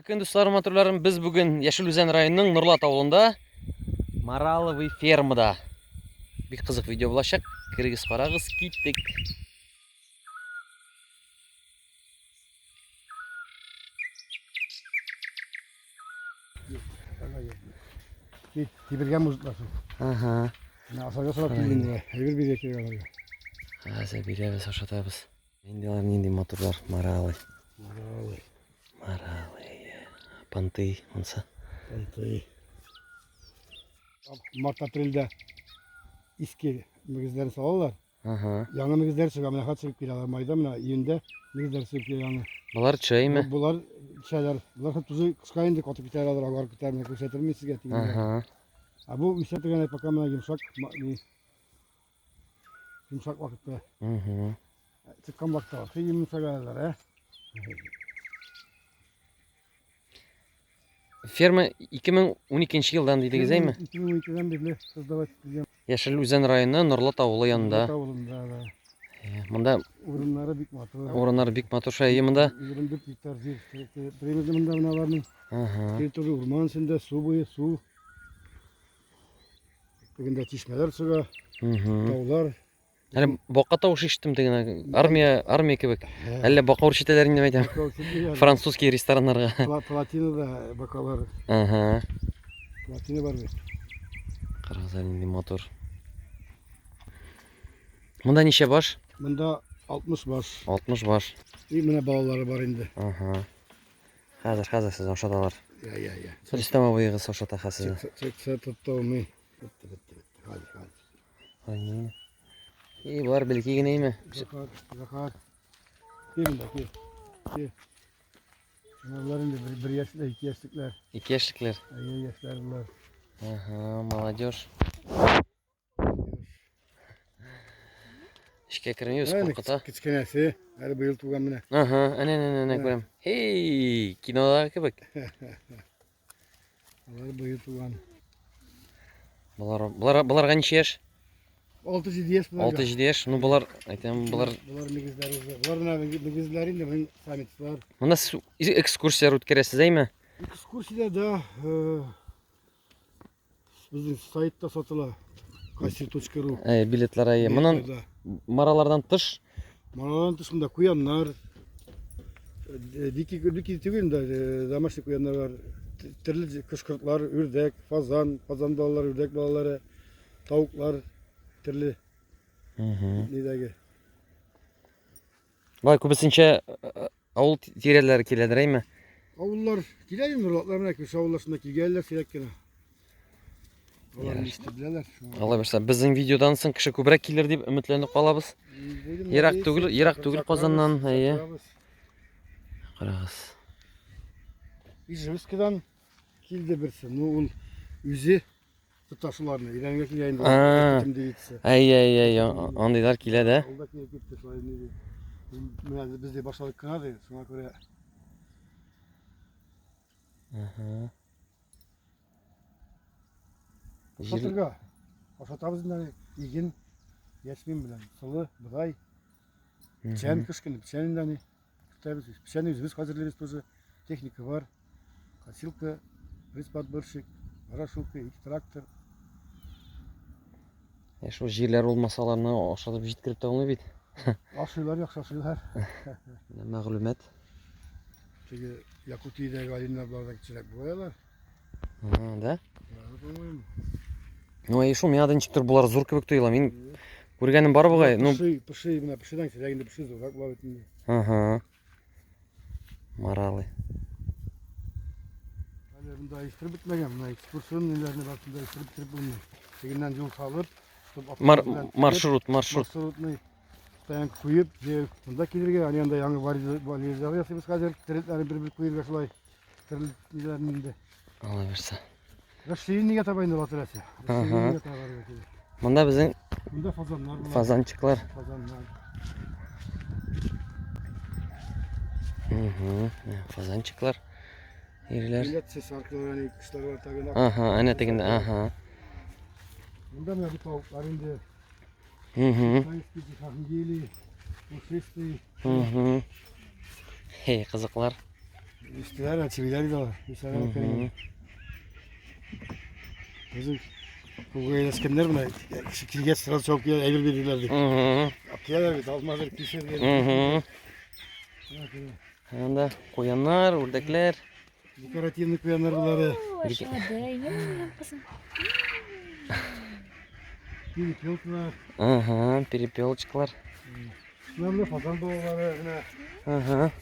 Қадірлі күн достарым, атырларым, біз бүгін Яшыл Өзен районының Нұрлат ауылында Мараловый фермада. Бик қызық видео болашақ. Кіргіз парағыз, кеттік. Киберген мұзытласын. Аха. Асарға сұрап келген де, әйбір бір екер қаларға. Аза береміз, ашатабыз. Енділер ненде моторлар, Мараловый. Мараловый. Панты, онса. Панты. Март-апрельде иски мүгіздерін салалар. Аха. Яңы мүгіздер шыға, мына қат шығып келалар. Майда мына июнде мүгіздер шығып келе яңы. Бұлар чай ме? Бұлар чайлар. Бұлар қып тұзы қысқайынды қотып кетер алыр, ағар кетеріне көрсетірмей сізге. Аха. Бұл үсетіген пока мына жұмшақ вақытта. Çıkan vakti var. Yumuşak ayarlar. Ферма 2012 жылдан дейді кезей ме? 2012'den beri kızdavaç diyeceğim. Яшыл Өзен районы Нұрлат ауылы янында. Мұнда Urunları bik motor. орындар бик матур шайы мұнда. 24 hektar жер. Примерно мында мыналарның территория урман içinde su boyu su. Бүгінде çeşmeler suға, taular. Әлі боққа тауыш іштім деген армия кебек. Әлі боққа ұршетелерін деп айтам. Французский ресторанларға. Платина да бакалар. Платина бар бе. Қарағыз әлінде мотор. Мұнда неше баш? Мұнда 60 баш. 60 баш. И міне балалары бар енді. Қазір сіз ошаталар. Я. Рүстем абайғыз ошата қасызы. Çekse tuttu mu? Hadi. İyi var belki yine iyi mi? Zakar. Gelin de gel. Bunların da bir yaşlı, iki yaşlıklar. 2 yaşlıklar. İyi yaşlar bunlar. Aha, молодежь. İşe kirmiyoruz korkuta. Küçükkenesi. Hadi bu yıl tuğan mı ne? Aha, ne koyayım. Hey, kinoda kebek. Bunlar bu yıl tuğan. Bular неше яш? 6-7 yaş bunlar. 6-7 yaş. Ну bular айтам bular. Bunlar migizler uzun. Bunlar migizlerin de benim samet var. Мында сіз экскурсия өткересіз әй ме? Экскурсия да біздің сайтта сатыла. Кассир.ру. Билетлер әй. Мұнан маралардан тыш. Маралардан тышында куянlar. Diki tügün de домашний kuyanlar var. Türlü kışkırtlar, ürdek, fazan balaları, ürdek balaları, tavuklar, türlü. Nidagi. Vay көбісінше ауыл терелері келедір әй ме? Avullar gider mi? Nurlatlarına ki, avullasındaki gelirler sürekli. Onların istediler. Алла берсе, біздің видеодан соң кіші көбірек келер деп үмітленіп қалабыз. Ирақ түгіл Қазаннан. Қарағыз. Ижевскідан келді бірсі. Ну, ол үзі тұташыларына. Иранға келейін кетімде етісі. Әй, андайлар келеді. Олда келіп кетті. Бізде башладық қынады. Соңа көре. Шатырға. Ашатабыздан еген яшмен білен. Сылы, бұдай. Пішен кішкіні. Пішенінден. Пішені біз қазірлеріз тоже. Техника var. Косилка, подборщик, ворошилка, трактор. Şu жерлер болмасаларына ошатып жеткіріп тауылмай бейді. Ашылар, яқшашылар. Мәғлумет. Çünkü Yakuti'deki alimlerden geçerek boyalar. Да? Ну, и шум, ядан чиктер бұлар зур кебек тойыла. Мен көргенім бар бұғай. Пыши, мына пышидан сірегінде пыши зор, как бұлар өтінде. Маралы. Бұнда iştirip bitmegen, бұна экскурсионның нелеріне басында iştirip бұны. Тегіннен жол салып, маршрут. Маршрутный стоян күйіп, бұнда келерге, анында яңы вализағы ясымыз қазір, тірілтлері бір-бір күйірге шылай. Тірілтлерінде. Алла берсе. Расширенныйға табайын олатыр әсе. Мұнда біздің Бұнда фазанlar. Фазанчықлар. Фазанчықлар. Ерлер. Millet sesi arkalarına kuşlar var tabii. Ana teginde. Bunda mı bir tavuklar indi? Sayıskı cihangeli, uşesti. Hey, қызықлар. İşte çiviler de var. Mesela bakayım. Bizim bu eskimler buna şikayet sırası çok iyi evil bilirlerdi. Atıyorlar bir dalmadır pişir diye. Anda koyanlar, ördekler. Dekoratiflik koyanlar bunları. Aşağıda yine kızım. Bir pilotlar. Перепелочкалар. Bunlar da fazan doğuları.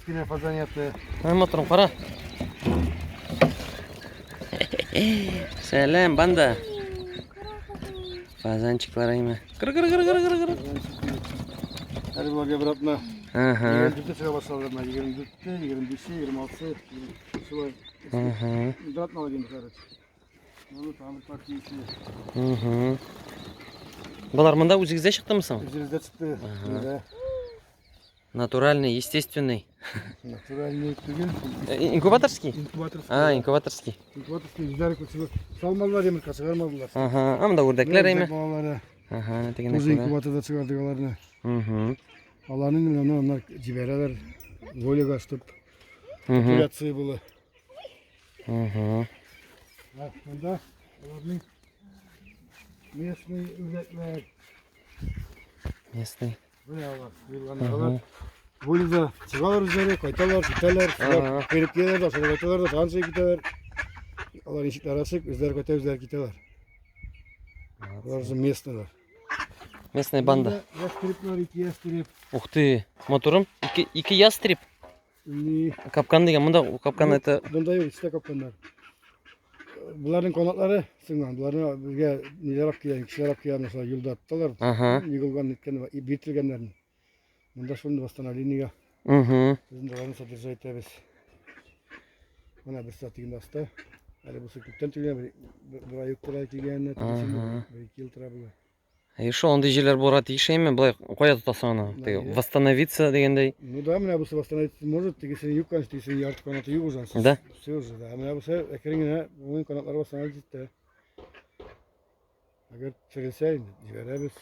Yine fazan yaptı. Motorum qara. Selam banda. Fazanchiqlar ayma. Kır. Hadi bu araya bırakma. 24'te çığa başladılar. 24'te, 25'te, 26'sı. Şu var. Bırakma var şimdi kardeş. Onu tamir partisi. Bular mында өзіңізде шықтымысың? Üzerinizde çıktı. Натуральный, естественный. Натуральный түгел. Инкубаторский? Инкубаторский. Инкубаторский. Инкубаторский yüzler koçulu. Salmalılar emir çıkarmadılar. Мында ördekler ayma. Balları. Деген Kuzu ekmeği. inkubatorda çıkardıklarını. Allah'ın onlar cibereler. Volga açtıp. Popülasyonu bulu. Bak bunda. Onların местный üretmek. Местный. Buraya var. Yıllanıyorlar. Bu yüzden çıkarlar üzeri, kaytalar, kiteler, verip gelir de, sonra kaytalar da, tanrısı kiteler. Onlar inşikler açık, üzeri kayta, üzeri kiteler. Onlar местныйлар. Местная banda. Ястребler, iki ястреб. Ух ты, motorum. İki yastrip. Kapkan деген, mында kapkan это... Bunda yok, işte kapkanlar. Bunların konakları sıngan. Bunların bizge neler akıyan, kişiler akıyan mesela yılda attılar. Yıkılgan, bitirgenlerini. Bunda şimdi bastana liniga. Bizim de varın satırsa etebez. Bana bir saat yılda hasta. Hadi bu sıklıktan tüyüne bir ay yuktura kilgenine. Bir iki yıl tıra bugün. И шо, ондай жерлер болар тийші еме, былай қоя тұтасың аны, восстановиться дегендей. Ну да, меня бы восстановить может, ты если юг канешь, ты если ярд канаты юг уже. Да? Все уже, да. Меня бы все, экрингене, бugün kanatlar восстановить de. Agar çerilse, civeremiz.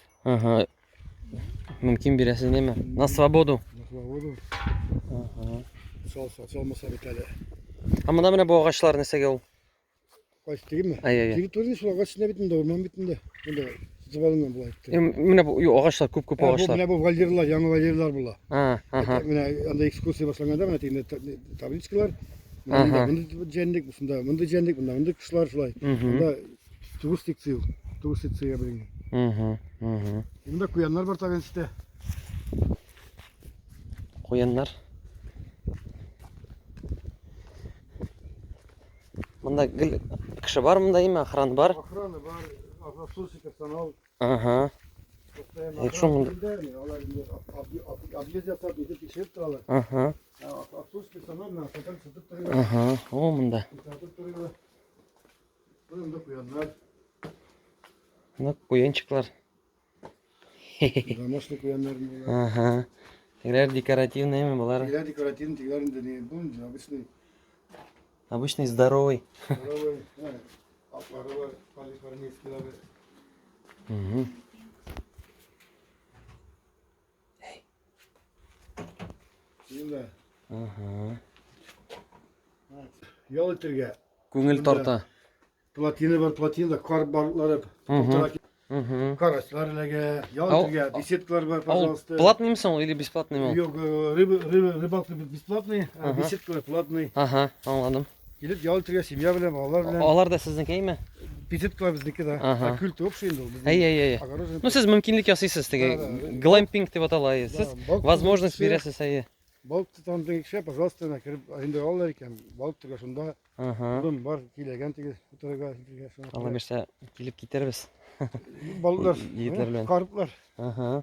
Mümkün birisi değil mi? На свободу. На свободу. Çalmasa bir tane. Ama da mene bu ağaçlar nesege ol? Kaç değil mi? Ay. Territorinin şu ağaç ne bitinde, orman bitinde. Bunda zıvalından bulayıktı. Mene bu ağaçlar, küp ağaçlar. Bu valdirler, yanı valdirler bula. Aha. Anda ekskursiya başlanganda mene teyinde tabliçkalar. Bunda cendik, bunda cendik, bunda kışlar şulay. Bunda turistik suya bilingi. Bunda kuyanlar var tabii işte. Koyanlar. Mında kişi var mı dayım? Ahran var. Ahranı var. Afrasusi personal. Aha. Şu munda. Abiyet yatar bir de kişi turalar. Aha. Afrasusi personal ne? Satan satıp duruyor. Aha. O munda. Satıp duruyor. Bunda kuyanlar. Mında koyanчıklar. Домашний kuyanlar. Aha. Тегелер декоративный mi bunlar? Тегелер декоративный, тегелерин de ne? Bunun обычный. Обычный здоровый. Здоровый. Atları var, kaliforniyskiler var. Şimdi. Yol itirge. Көңіл тарта. Platini var, platini kar balıkları. Karaslar lege. Yol itirge. Беседкалар var, пожалуйста. Платный мисың ол или бесплатный ма? Yok, рыбалка бесплатный, беседкалар платный. Aha, anladım. Gelip yol itirge, семья bilen, балалар bilen. Алар да сіздіңкі ме? Беседкалар bizdeki de. Kültü общий енді ол. Ай. Ну сіз мүмкіндік жасайсыз теге. Глэмпинг деп аталай. Сіз возможность бересіз ай. Balık tutan bir kişi, пожалуйста, kirip ahinde alırlar iken balık tutar şunda. Bunun var, kilegen tege, tutaraga, şuna. Алла берсе келіп кетербіз. Balıklar, Yiğitler bilen. karplar. Aha.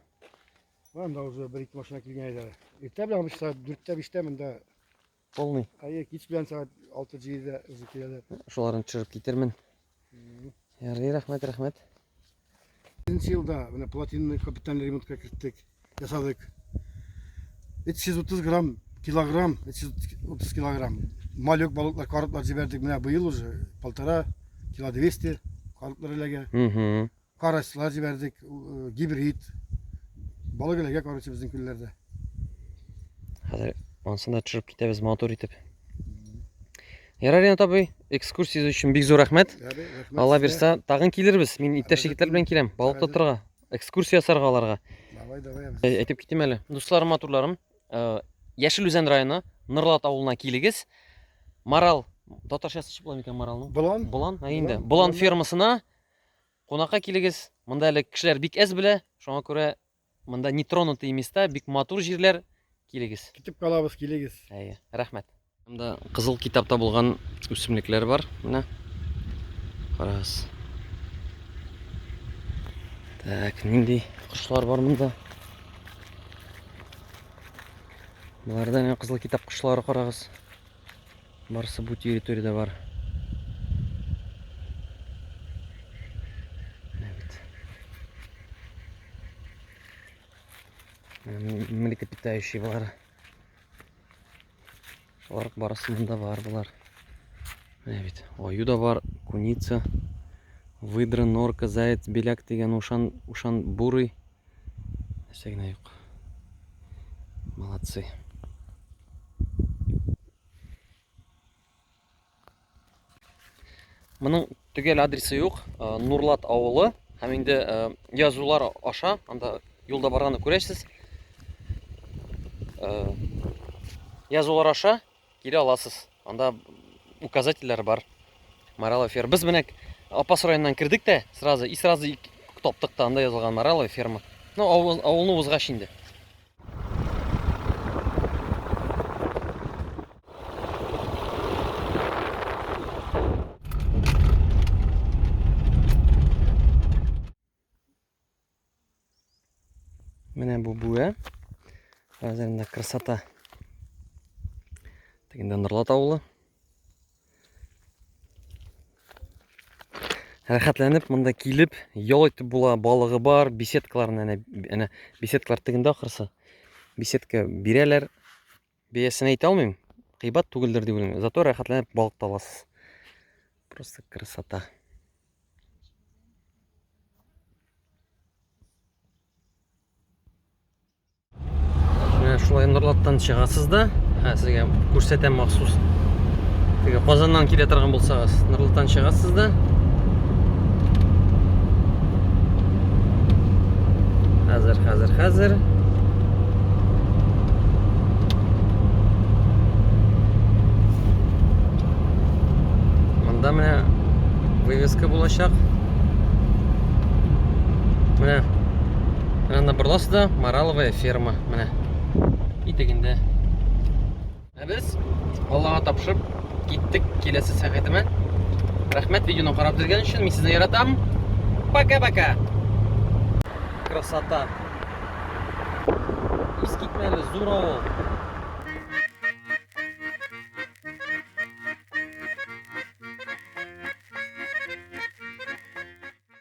Ben de uzun bir iki maşına kilgen eder. İrte bile saat 4'te 5'te bende. Полный. Ayık hiç bilen saat 6-7'de uzun kilgen. Шоларын түсіріп кетермін. Ярый, рахмет. 1. yılda platinli kapital remontga kirittik, yasadık. 330 gram, kilogram, 330 kilogram. Malyok balıklar, karplar ciberdik. Bu yıl уже 1,5 kilo 200 karplar ilege. Karaslar ciberdik, gibrit. Balık ilege karışı bizim küllerde. Hadi, onсын да түсіріп кетеміз мотор етіп. Ярар табый, экскурсия үшін бик зор рахмет. Алла берсе, тагын килербез. Мин иптәш егетләр белән киләм. Балыкта торга, экскурсия ясарга аларга. Давай. Әйтеп китим әле. Дусларым, матурларым, Яшел Үзән районы Нырлат авылына килегез. Марал, татарчасы була микән Маралның? Болан. Болан, инде. Болан фермасына кунакка килегез. Монда әле кешеләр бик әз белә. Шуңа күрә монда нетронутый места, бик матур җирләр. Килегез. Китеп калабыз, килегез. Әйе, рәхмәт. Монда кызыл китапта булган үсемлекләр бар. Менә. Карагыз. Так, нинди кошлар бар монда? Буларда менә кызыл китап кошлары карагыз. Барысы бу территорияда бар. Млекопитающие булар. Шулар барысы монда бар булар. Менә бит. Аю да бар, куница, выдра, норка, заяц, беляк дигән ушан бурый. Нәрсә генә юк. Молодцы. Моның төгәл адресы юк. Нурлат авылы. Һәм инде язулар аша, анда юлда барганда күрәсез. Язулар аша килә аласыз. Анда указательләр бар. Маралова ферма. Без менә Апас районыннан кирдек тә, сразу таптык та, анда язылган Маралова ферма. Ну, авылны узгач инде. Менә бу буя. Хәзердә красота. Тегендә Нырлат авылы. Рәхәтләнеп монда килеп, ял итеп була, балыгы бар, беседкаларны әнә беседкалар тегендә ахырсы. Беседка бирәләр. Бәясен әйтә алмыйм. Кыйбат түгелдер дип уйлыйм. Зато рәхәтләнеп балык та аласыз. Просто красота. Менә шулай Нырлаттан чыгасыз да, сезгә күрсәтәм махсус. Теге Казаннан килә торган булсагыз, Нырлаттан чыгасыз да. Хәзер. Монда менә вывеска булачак. Менә анда барласы да Мараловая ферма. Менә итегендә. Без Аллага тапшырып киттек киләсе сәгатемә. Рәхмәт видеоны карап биргән өчен. Мин сезне яратам. Пока-пока. Красота. Искитмәле зур авыл.